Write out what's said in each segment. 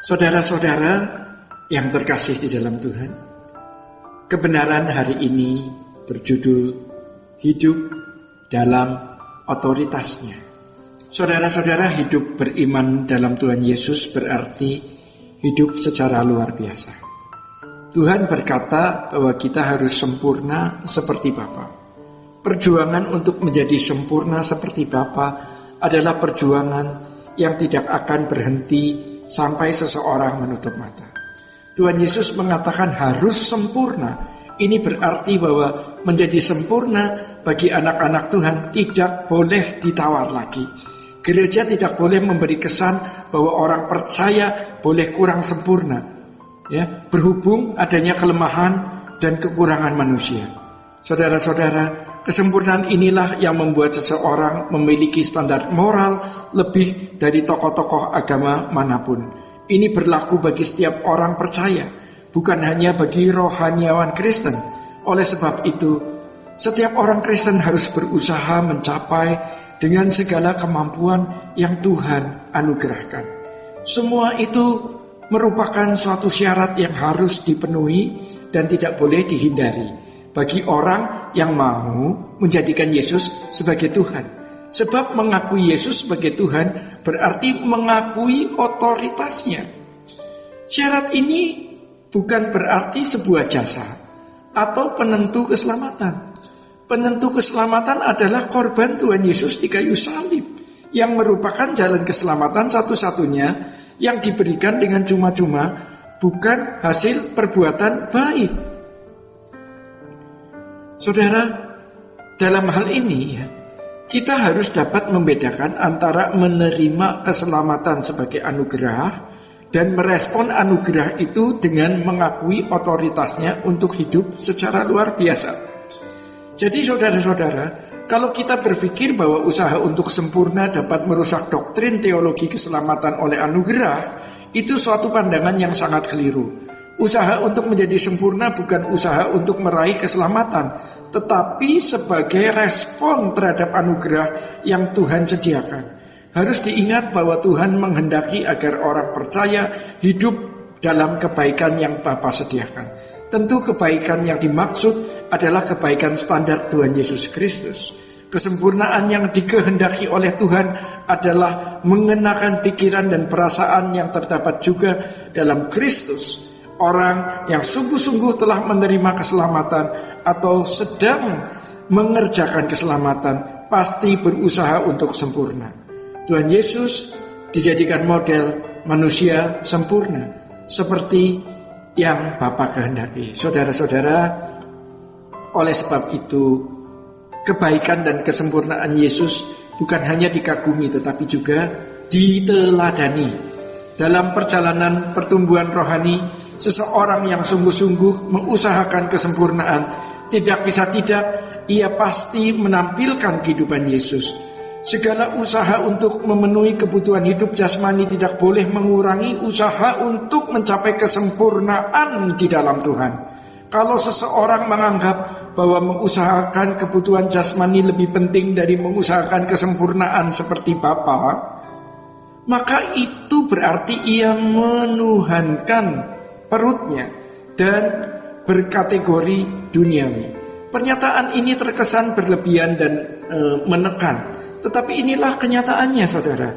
Saudara-saudara yang terkasih di dalam Tuhan, kebenaran hari ini berjudul Hidup dalam Otoritasnya. Saudara-saudara, hidup beriman dalam Tuhan Yesus berarti hidup secara luar biasa. Tuhan berkata bahwa kita harus sempurna seperti Bapa. Perjuangan untuk menjadi sempurna seperti Bapa adalah perjuangan yang tidak akan berhenti sampai seseorang menutup mata. Tuhan Yesus mengatakan harus sempurna. Ini berarti bahwa menjadi sempurna bagi anak-anak Tuhan tidak boleh ditawar lagi. Gereja tidak boleh memberi kesan bahwa orang percaya boleh kurang sempurna, ya, berhubung adanya kelemahan dan kekurangan manusia. Saudara-saudara, kesempurnaan inilah yang membuat seseorang memiliki standar moral lebih dari tokoh-tokoh agama manapun. Ini berlaku bagi setiap orang percaya, bukan hanya bagi rohaniawan Kristen. Oleh sebab itu, setiap orang Kristen harus berusaha mencapai dengan segala kemampuan yang Tuhan anugerahkan. Semua itu merupakan suatu syarat yang harus dipenuhi dan tidak boleh dihindari bagi orang yang mau menjadikan Yesus sebagai Tuhan. Sebab mengakui Yesus sebagai Tuhan berarti mengakui otoritasnya. Syarat ini bukan berarti sebuah jasa atau penentu keselamatan. Penentu keselamatan adalah korban Tuhan Yesus di kayu salib, yang merupakan jalan keselamatan satu-satunya yang diberikan dengan cuma-cuma, bukan hasil perbuatan baik. Saudara, dalam hal ini kita harus dapat membedakan antara menerima keselamatan sebagai anugerah dan merespon anugerah itu dengan mengakui otoritasnya untuk hidup secara luar biasa. Jadi saudara-saudara, kalau kita berpikir bahwa usaha untuk sempurna dapat merusak doktrin teologi keselamatan oleh anugerah, itu suatu pandangan yang sangat keliru. Usaha untuk menjadi sempurna bukan usaha untuk meraih keselamatan, tetapi sebagai respon terhadap anugerah yang Tuhan sediakan. Harus diingat bahwa Tuhan menghendaki agar orang percaya hidup dalam kebaikan yang Bapa sediakan. Tentu kebaikan yang dimaksud adalah kebaikan standar Tuhan Yesus Kristus. Kesempurnaan yang dikehendaki oleh Tuhan adalah mengenakan pikiran dan perasaan yang terdapat juga dalam Kristus. Orang yang sungguh-sungguh telah menerima keselamatan atau sedang mengerjakan keselamatan pasti berusaha untuk sempurna. Tuhan Yesus dijadikan model manusia sempurna seperti yang Bapa kehendaki. Saudara-saudara, oleh sebab itu kebaikan dan kesempurnaan Yesus bukan hanya dikagumi tetapi juga diteladani. Dalam perjalanan pertumbuhan rohani, seseorang yang sungguh-sungguh mengusahakan kesempurnaan, tidak bisa tidak ia pasti menampilkan kehidupan Yesus. Segala usaha untuk memenuhi kebutuhan hidup jasmani tidak boleh mengurangi usaha untuk mencapai kesempurnaan di dalam Tuhan. Kalau seseorang menganggap bahwa mengusahakan kebutuhan jasmani lebih penting dari mengusahakan kesempurnaan seperti Bapa, maka itu berarti ia menuhankan perutnya dan berkategori duniawi. Pernyataan ini terkesan berlebihan dan menekan. Tetapi inilah kenyataannya, saudara,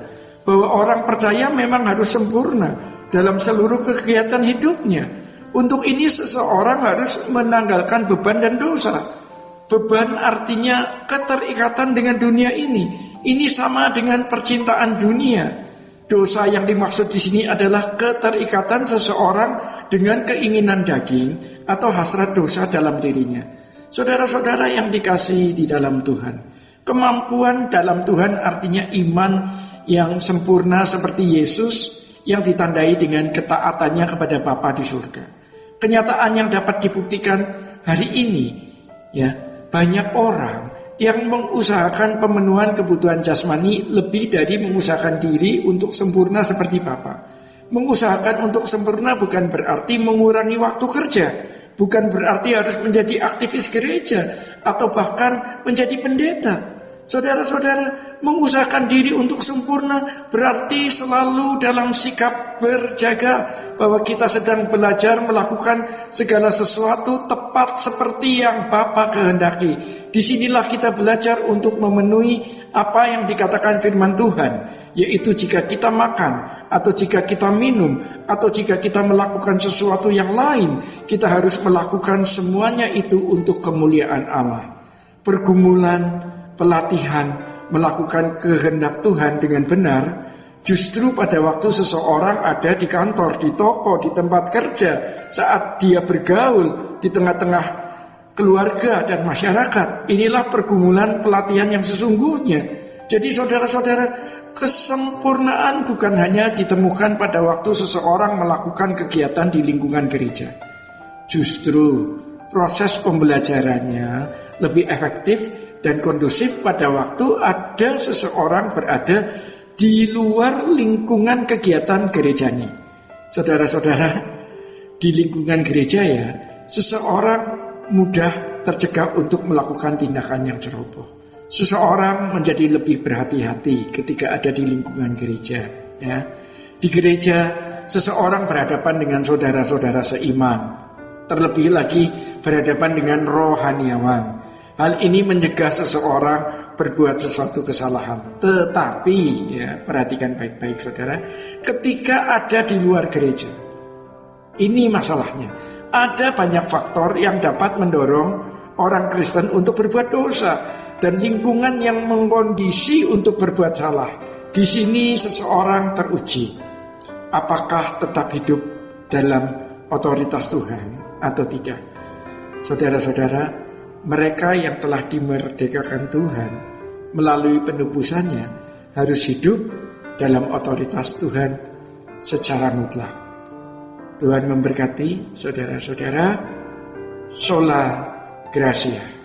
bahwa orang percaya memang harus sempurna dalam seluruh kegiatan hidupnya. Untuk ini seseorang harus menanggalkan beban dan dosa. Beban artinya keterikatan dengan dunia ini. Ini sama dengan percintaan dunia. Dosa yang dimaksud di sini adalah keterikatan seseorang dengan keinginan daging atau hasrat dosa dalam dirinya. Saudara-saudara yang dikasihi di dalam Tuhan, kemampuan dalam Tuhan artinya iman yang sempurna seperti Yesus yang ditandai dengan ketaatannya kepada Bapa di surga. Kenyataan yang dapat dibuktikan hari ini, ya, banyak orang yang mengusahakan pemenuhan kebutuhan jasmani lebih dari mengusahakan diri untuk sempurna seperti Bapa. Mengusahakan untuk sempurna bukan berarti mengurangi waktu kerja, bukan berarti harus menjadi aktivis gereja atau bahkan menjadi pendeta. Saudara-saudara, mengusahakan diri untuk sempurna berarti selalu dalam sikap berjaga bahwa kita sedang belajar melakukan segala sesuatu tepat seperti yang Bapa kehendaki. Disinilah kita belajar untuk memenuhi apa yang dikatakan firman Tuhan, yaitu jika kita makan, atau jika kita minum, atau jika kita melakukan sesuatu yang lain, kita harus melakukan semuanya itu untuk kemuliaan Allah. Pergumulan, pelatihan, melakukan kehendak Tuhan dengan benar, justru pada waktu seseorang ada di kantor, di toko, di tempat kerja, saat dia bergaul di tengah-tengah keluarga dan masyarakat. Inilah pergumulan pelatihan yang sesungguhnya. Jadi saudara-saudara, kesempurnaan bukan hanya ditemukan pada waktu seseorang melakukan kegiatan di lingkungan gereja. Justru proses pembelajarannya lebih efektif dan kondusif pada waktu ada seseorang berada di luar lingkungan kegiatan gerejanya. Saudara-saudara, di lingkungan gereja ya, seseorang mudah tercegah untuk melakukan tindakan yang ceroboh. Seseorang menjadi lebih berhati-hati ketika ada di lingkungan gereja. Ya. Di gereja, seseorang berhadapan dengan saudara-saudara seiman. Terlebih lagi berhadapan dengan rohaniawan. Hal ini mencegah seseorang berbuat sesuatu kesalahan. Tetapi, ya, perhatikan baik-baik saudara, ketika ada di luar gereja, ini masalahnya. Ada banyak faktor yang dapat mendorong orang Kristen untuk berbuat dosa dan lingkungan yang mengkondisi untuk berbuat salah. Di sini seseorang teruji, apakah tetap hidup dalam otoritas Tuhan atau tidak. Saudara-saudara, mereka yang telah dimerdekakan Tuhan melalui penebusannya harus hidup dalam otoritas Tuhan secara mutlak. Tuhan memberkati saudara-saudara. Sola Gracia.